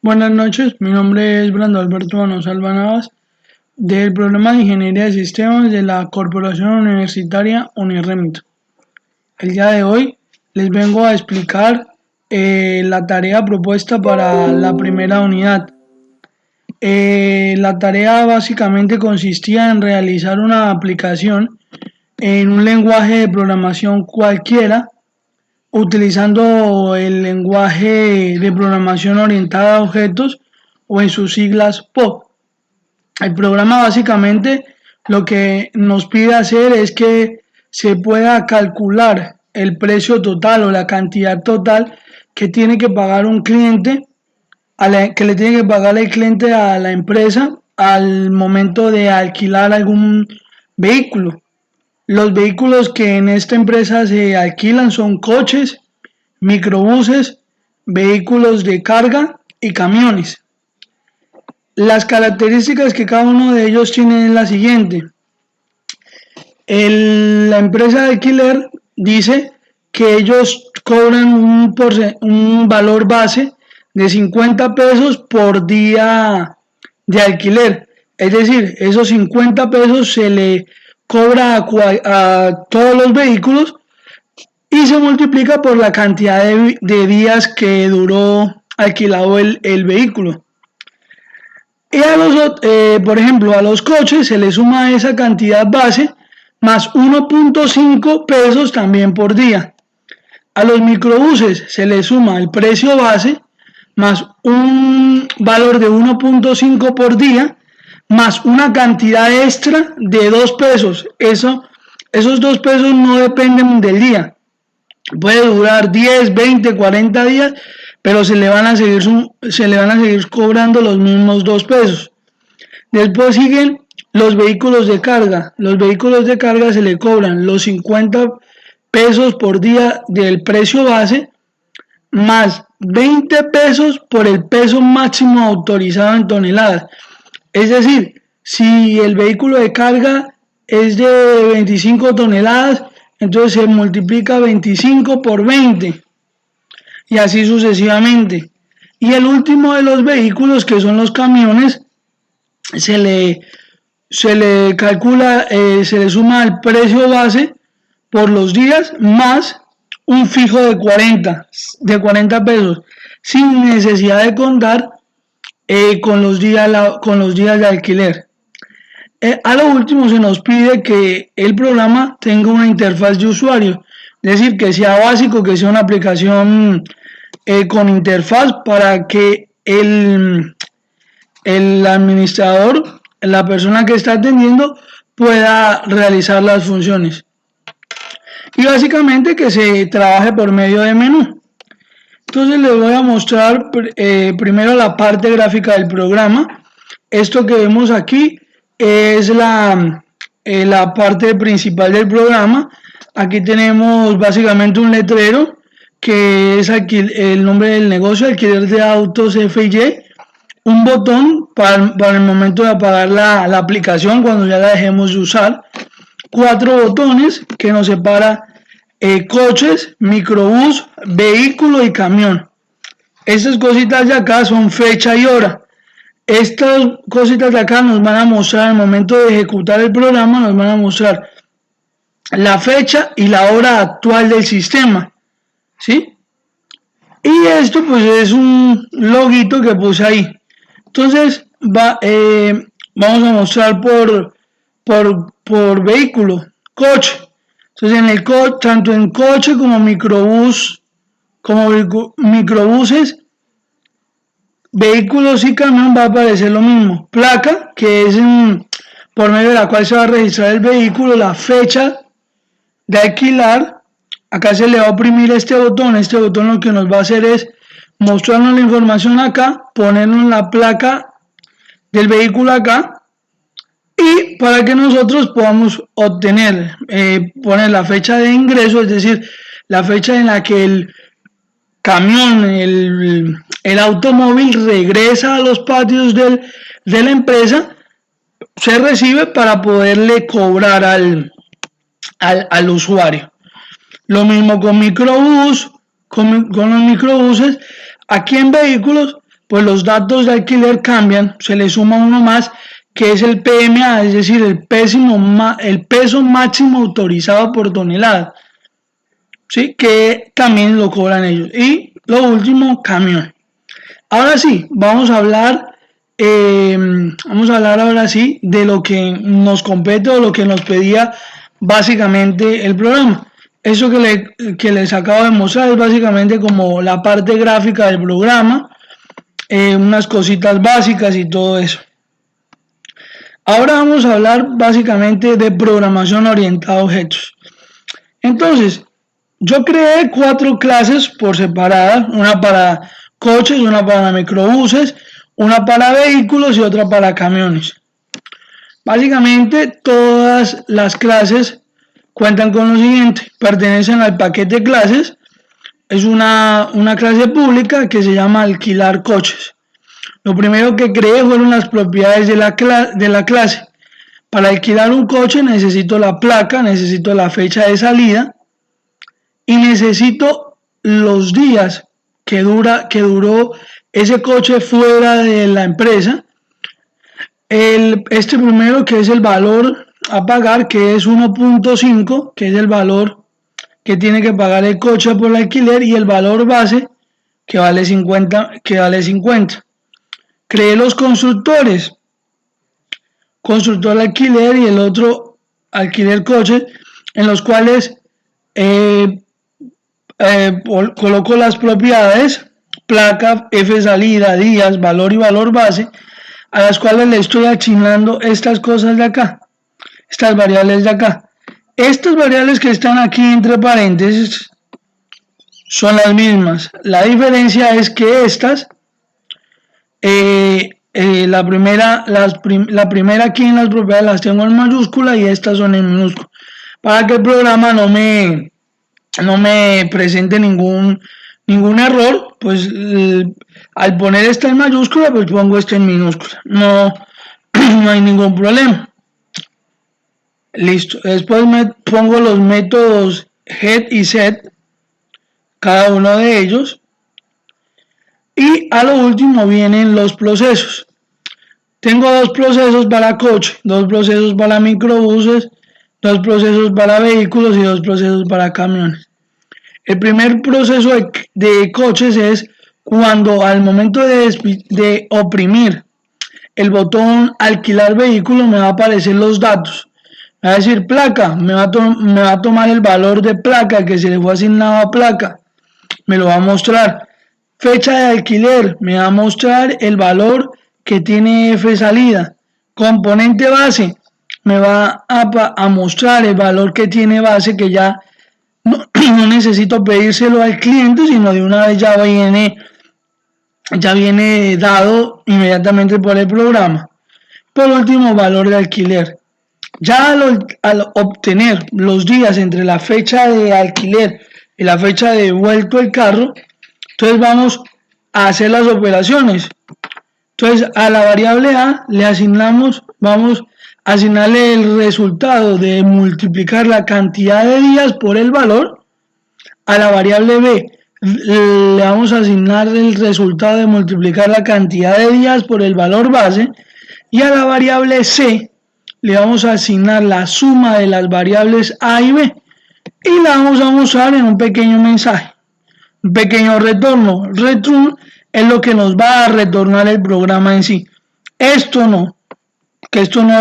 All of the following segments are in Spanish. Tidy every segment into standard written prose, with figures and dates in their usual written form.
Buenas noches, mi nombre es Brando Alberto Manosalva Navas del programa de Ingeniería de Sistemas de la Corporación Universitaria Unirremit. El día de hoy les vengo a explicar la tarea propuesta para la primera unidad. La tarea básicamente consistía en realizar una aplicación en un lenguaje de programación cualquiera utilizando el lenguaje de programación orientada a objetos o en sus siglas POP. El programa básicamente lo que nos pide hacer es que se pueda calcular el precio total o la cantidad total que tiene que pagar un cliente, que le tiene que pagar el cliente a la empresa al momento de alquilar algún vehículo. Los vehículos que en esta empresa se alquilan son coches, microbuses, vehículos de carga y camiones. Las características que cada uno de ellos tiene es la siguiente. La empresa de alquiler dice que ellos cobran un valor base de 50 pesos por día de alquiler. Es decir, esos 50 pesos se le cobra a todos los vehículos y se multiplica por la cantidad de días que duró alquilado el vehículo. Y por ejemplo, a los coches se le suma esa cantidad base más 1.5 pesos también por día. A los microbuses se le suma el precio base más un valor de 1.5 por día más una cantidad extra de 2 pesos. Esos 2 pesos no dependen del día. Puede durar 10, 20, 40 días, pero se le van a seguir cobrando los mismos 2 pesos. Después siguen los vehículos de carga. Los vehículos de carga se le cobran los 50 pesos por día del precio base más 20 pesos por el peso máximo autorizado en toneladas. Es decir, si el vehículo de carga es de 25 toneladas, entonces se multiplica 25 por 20 y así sucesivamente. Y el último de los vehículos, que son los camiones, se le calcula, se le suma el precio base por los días más un fijo de 40 pesos, sin necesidad de contar con los días de alquiler. A lo último se nos pide que el programa tenga una interfaz de usuario, es decir, que sea básico, que sea una aplicación con interfaz para que el administrador, la persona que está atendiendo, pueda realizar las funciones. Y básicamente que se trabaje por medio de menú. Entonces les voy a mostrar primero la parte gráfica del programa. Esto que vemos aquí es la parte principal del programa. Aquí tenemos básicamente un letrero que es el nombre del negocio, alquiler de autos F&Y, un botón para el momento de apagar la aplicación cuando ya la dejemos de usar, 4 botones que nos separa coches, microbús, vehículo y camión. Estas cositas de acá son fecha y hora. Estas cositas de acá nos van a mostrar al momento de ejecutar el programa, nos van a mostrar la fecha y la hora actual del sistema, ¿sí? Y esto pues es un loguito que puse ahí. Entonces vamos a mostrar por vehículo, coche. Entonces en el tanto en coche como microbús, como microbuses, vehículos y camión va a aparecer lo mismo. Placa, que es por medio de la cual se va a registrar el vehículo, la fecha de alquilar. Acá se le va a oprimir este botón lo que nos va a hacer es mostrarnos la información acá, ponernos la placa del vehículo acá y para que nosotros podamos obtener, poner la fecha de ingreso, es decir, la fecha en la que el camión, el automóvil regresa a los patios de la empresa, se recibe para poderle cobrar al usuario. Lo mismo con microbús, con los microbuses. Aquí en vehículos pues los datos de alquiler cambian, se le suma uno más, que es el PMA, es decir, el peso máximo autorizado por tonelada, ¿sí? Que también lo cobran ellos. Y lo último, camión. Ahora sí, vamos a hablar ahora sí de lo que nos compete o lo que nos pedía básicamente el programa. Eso que les acabo de mostrar es básicamente como la parte gráfica del programa, unas cositas básicas y todo eso. Ahora vamos a hablar básicamente de programación orientada a objetos. Entonces, yo creé 4 clases por separada, una para coches, una para microbuses, una para vehículos y otra para camiones. Básicamente todas las clases cuentan con lo siguiente: pertenecen al paquete clases, es una clase pública que se llama alquilar coches. Lo primero que creé fueron las propiedades de la clase. Para alquilar un coche necesito la placa, necesito la fecha de salida y necesito los días que duró ese coche fuera de la empresa. Este primero, que es el valor a pagar, que es 1.5, que es el valor que tiene que pagar el coche por el alquiler, y el valor base, que vale 50. Creé los constructores, constructor alquiler y el otro alquiler coche, en los cuales coloco las propiedades, placa, F salida, días, valor y valor base, a las cuales le estoy asignando estas cosas de acá, estas variables de acá. Estas variables que están aquí entre paréntesis son las mismas. La diferencia es que estas, la primera aquí en las propiedades las tengo en mayúscula y estas son en minúscula, para que el programa no me presente ningún error. Pues al poner esta en mayúscula, pues pongo esta en minúscula, no hay ningún problema. Listo. Después me pongo los métodos get y set, cada uno de ellos, y a lo último vienen los procesos. Tengo 2 procesos para coche, 2 procesos para microbuses, 2 procesos para vehículos y 2 procesos para camiones. El primer proceso de coches es cuando al momento de oprimir el botón alquilar vehículo me va a aparecer los datos. Me va a decir placa, me va a tomar el valor de placa que se le fue asignado a placa, me lo va a mostrar. Fecha de alquiler, me va a mostrar el valor que tiene F salida. Componente base, me va a mostrar el valor que tiene base, que ya no necesito pedírselo al cliente, sino de una vez ya viene dado inmediatamente por el programa. Por último, valor de alquiler. Ya al obtener los días entre la fecha de alquiler y la fecha de vuelto el carro, entonces vamos a hacer las operaciones. Entonces a la variable A vamos a asignarle el resultado de multiplicar la cantidad de días por el valor. A la variable B le vamos a asignar el resultado de multiplicar la cantidad de días por el valor base. Y a la variable C le vamos a asignar la suma de las variables A y B, y la vamos a mostrar en un pequeño mensaje, un pequeño retorno. Return es lo que nos va a retornar el programa en sí. Esto no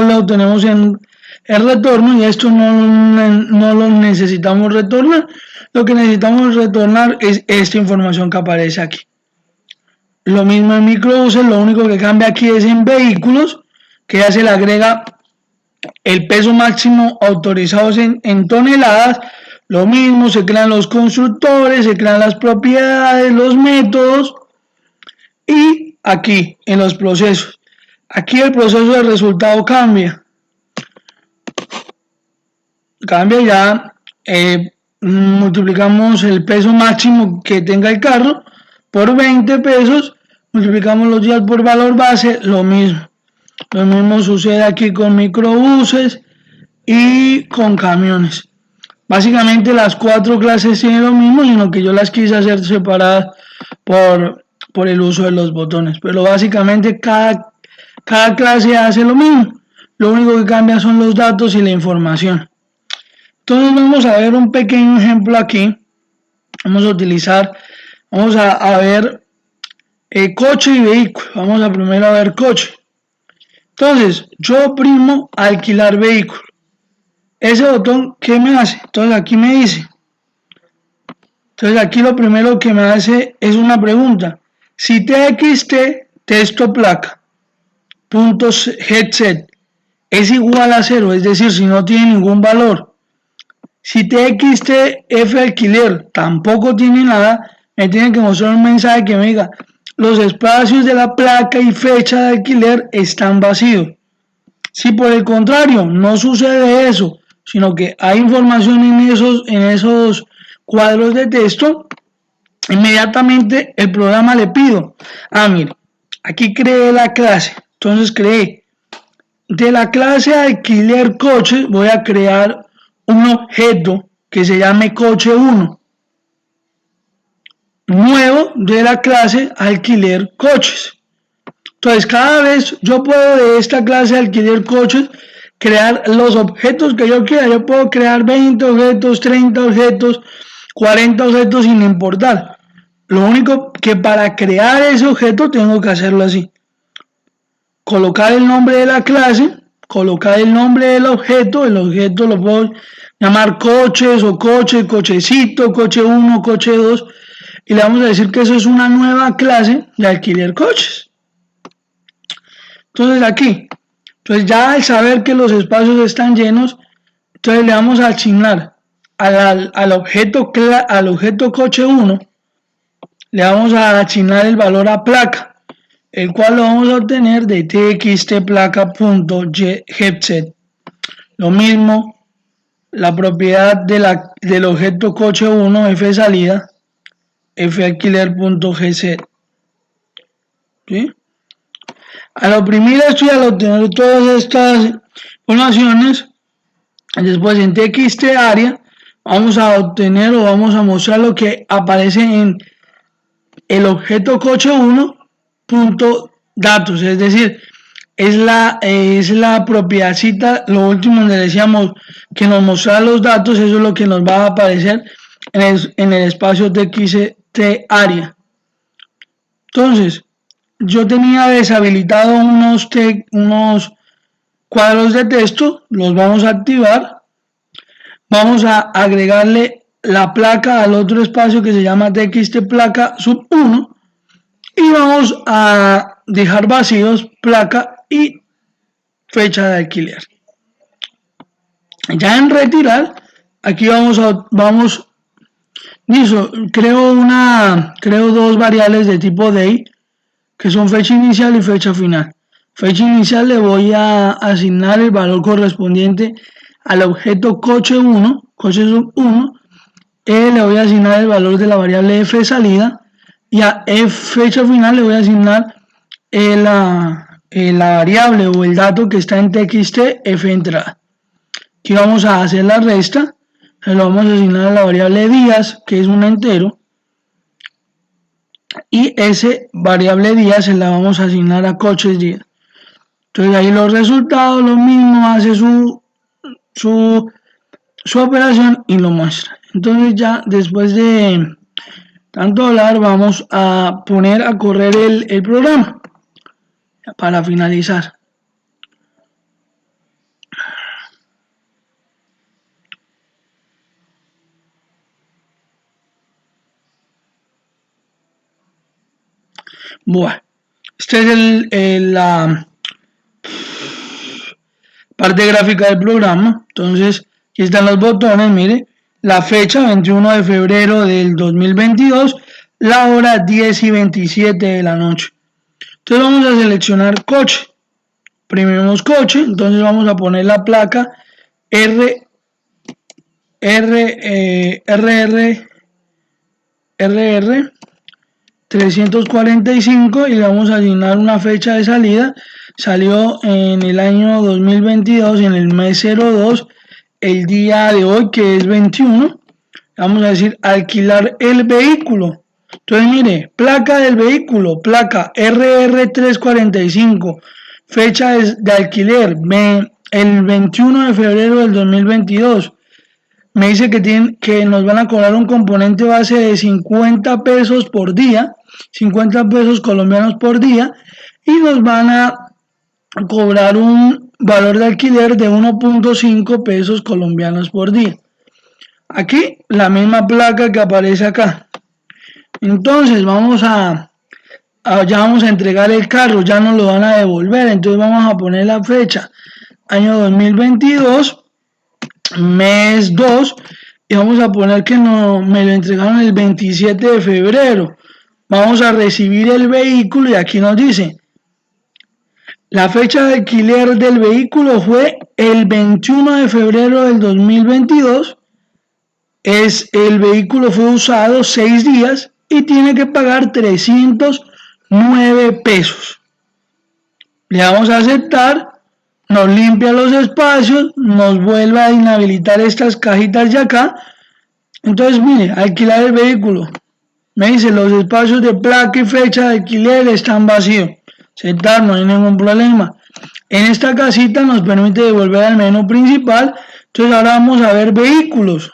lo tenemos en el retorno, y esto no lo necesitamos retornar. Lo que necesitamos retornar es esta información que aparece aquí. Lo mismo en microbuses, lo único que cambia aquí es en vehículos, que ya se le agrega el peso máximo autorizado en toneladas. Lo mismo, se crean los constructores, se crean las propiedades, los métodos. Y aquí en los procesos, aquí el proceso de resultado cambia ya. Multiplicamos el peso máximo que tenga el carro por 20 pesos, multiplicamos los días por valor base, lo mismo sucede aquí con microbuses y con camiones. Básicamente las 4 clases tienen lo mismo, sino que yo las quise hacer separadas por por el uso de los botones, pero básicamente cada clase hace lo mismo, lo único que cambia son los datos y la información. Entonces vamos a ver un pequeño ejemplo aquí, vamos a ver coche y vehículo, vamos a primero a ver coche. Entonces yo oprimo alquilar vehículo, ese botón ¿qué me hace? Entonces aquí me dice, entonces aquí lo primero que me hace es una pregunta, si txt texto placa puntos headset es igual a 0, es decir, si no tiene ningún valor, si txt f alquiler tampoco tiene nada, me tiene que mostrar un mensaje que me diga los espacios de la placa y fecha de alquiler están vacíos. Si por el contrario no sucede eso, sino que hay información en esos cuadros de texto, inmediatamente el programa le pido, mire, aquí creé la clase, entonces creé de la clase alquiler coche, voy a crear un objeto que se llame coche 1 nuevo de la clase alquiler coches. Entonces cada vez yo puedo de esta clase alquiler coches crear los objetos que yo quiera. Yo puedo crear 20 objetos, 30 objetos, 40 objetos sin importar. Lo único que para crear ese objeto tengo que hacerlo así. Colocar el nombre de la clase, colocar el nombre del objeto, el objeto lo puedo llamar coches o coche, cochecito, coche 1, coche 2, y le vamos a decir que eso es una nueva clase de alquiler coches. Entonces aquí, entonces ya al saber que los espacios están llenos, entonces le vamos a asignar al objeto coche 1, le vamos a asignar el valor a placa, el cual lo vamos a obtener de txt_placa.headset. Lo mismo, la propiedad del objeto coche 1, f salida, falquiler.gset. ¿Sí? Al oprimir esto y al obtener todas estas informaciones, después en txt área vamos a obtener o vamos a mostrar lo que aparece en el objeto coche 1 punto datos, es decir, es la propiedadcita, lo último donde decíamos que nos mostrara los datos, eso es lo que nos va a aparecer en el espacio txt área. Entonces, yo tenía deshabilitado unos cuadros de texto, los vamos a activar, vamos a agregarle la placa al otro espacio que se llama txt placa sub 1 y vamos a dejar vacíos placa y fecha de alquiler. Ya en retirar, aquí creo dos variables de tipo day que son fecha inicial y fecha final. Fecha inicial le voy a asignar el valor correspondiente al objeto coche 1, coche sub 1, le voy a asignar el valor de la variable f salida y a fecha final le voy a asignar la variable o el dato que está en txt f entrada. Aquí vamos a hacer la resta, se lo vamos a asignar a la variable días, que es un entero, y ese variable días se la vamos a asignar a coches días. Entonces ahí los resultados, lo mismo, hace su operación y lo muestra. Entonces ya después de tanto hablar, vamos a poner a correr el programa para finalizar. Bueno, esta es la parte gráfica del programa. Entonces, aquí están los botones, mire, la fecha 21 de febrero del 2022, la hora 10:27 de la noche. Entonces vamos a seleccionar coche, primemos coche, entonces vamos a poner la placa RR 345 y le vamos a asignar una fecha de salida. Salió en el año 2022, en el mes 02, el día de hoy que es 21. Vamos a decir alquilar el vehículo. Entonces, mire, placa del vehículo, placa RR345, fecha de alquiler, el 21 de febrero del 2022. Me dice que nos van a cobrar un componente base de 50 pesos por día, 50 pesos colombianos por día, y nos van a cobrar un valor de alquiler de 1.5 pesos colombianos por día. Aquí la misma placa que aparece acá. Entonces ya vamos a entregar el carro, ya nos lo van a devolver. Entonces vamos a poner la fecha, año 2022, mes 2, y vamos a poner que me lo entregaron el 27 de febrero. Vamos a recibir el vehículo y aquí nos dice, la fecha de alquiler del vehículo fue el 21 de febrero del 2022. El vehículo fue usado 6 días y tiene que pagar 309 pesos. Le damos a aceptar, nos limpia los espacios, nos vuelve a inhabilitar estas cajitas de acá. Entonces, mire, alquilar el vehículo. Me dice, los espacios de placa y fecha de alquiler están vacíos. Aceptar, no hay ningún problema. En esta casita nos permite devolver al menú principal. Entonces ahora vamos a ver vehículos.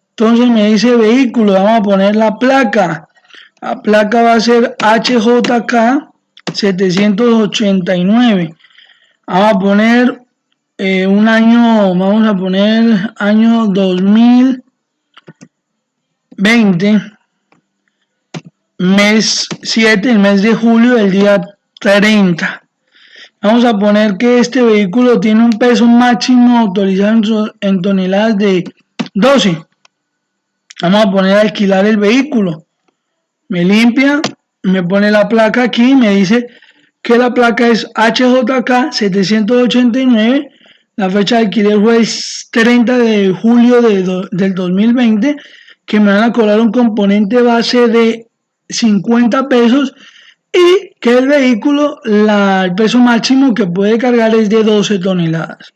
Entonces me dice vehículo, vamos a poner la placa. La placa va a ser HJK 789. Vamos a poner un año, vamos a poner año 2020. Mes 7, el mes de julio del día 30. Vamos a poner que este vehículo tiene un peso máximo autorizado en toneladas de 12. Vamos a poner a alquilar el vehículo. Me limpia, me pone la placa aquí, me dice que la placa es HJK 789. La fecha de alquiler fue el 30 de julio del 2020, que me van a cobrar un componente base de 50 pesos y que el vehículo, el peso máximo que puede cargar es de 12 toneladas.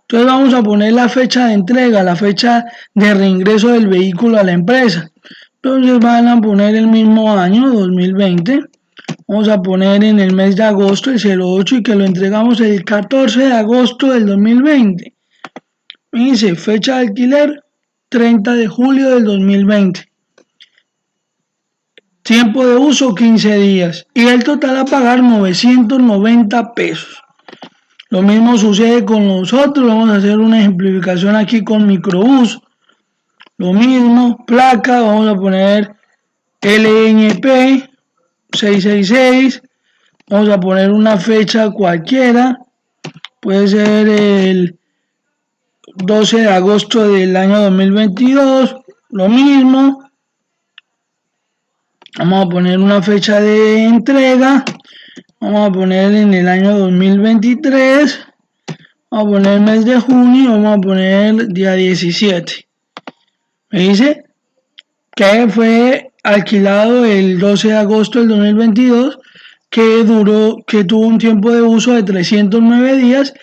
Entonces vamos a poner la fecha de entrega, la fecha de reingreso del vehículo a la empresa. Entonces van a poner el mismo año, 2020. Vamos a poner en el mes de agosto, el 08, y que lo entregamos el 14 de agosto del 2020. Me dice fecha de alquiler, 30 de julio del 2020. Tiempo de uso 15 días y el total a pagar 990 pesos. Lo mismo sucede con nosotros, vamos a hacer una ejemplificación aquí con microbús. Lo mismo, placa, vamos a poner LNP 666, vamos a poner una fecha cualquiera, puede ser el 12 de agosto del año 2022, lo mismo. Vamos a poner una fecha de entrega. Vamos a poner en el año 2023. Vamos a poner el mes de junio. Vamos a poner día 17. Me dice que fue alquilado el 12 de agosto del 2022. Que tuvo un tiempo de uso de 309 días.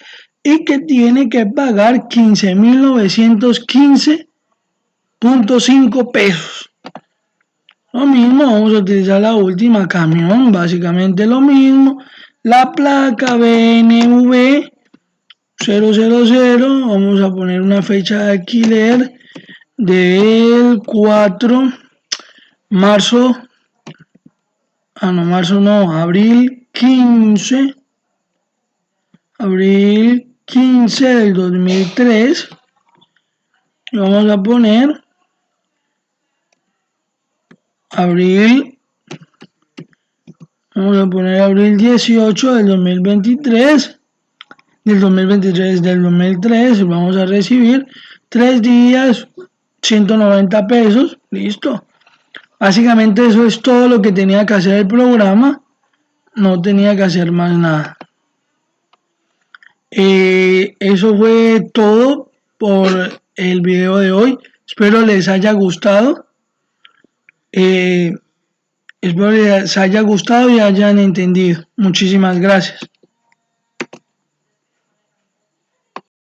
Y que tiene que pagar 15.915.5 pesos. Lo mismo, vamos a utilizar la última, camión, básicamente lo mismo. La placa BNV 000, vamos a poner una fecha de alquiler del 4 marzo, abril 15 del 2003. Y vamos a poner abril 18 del 2023, del 2003, vamos a recibir 3 días, 190 pesos, listo. Básicamente eso es todo lo que tenía que hacer el programa, no tenía que hacer más nada. Eso fue todo por el video de hoy, espero les haya gustado. Espero les haya gustado y hayan entendido. Muchísimas gracias.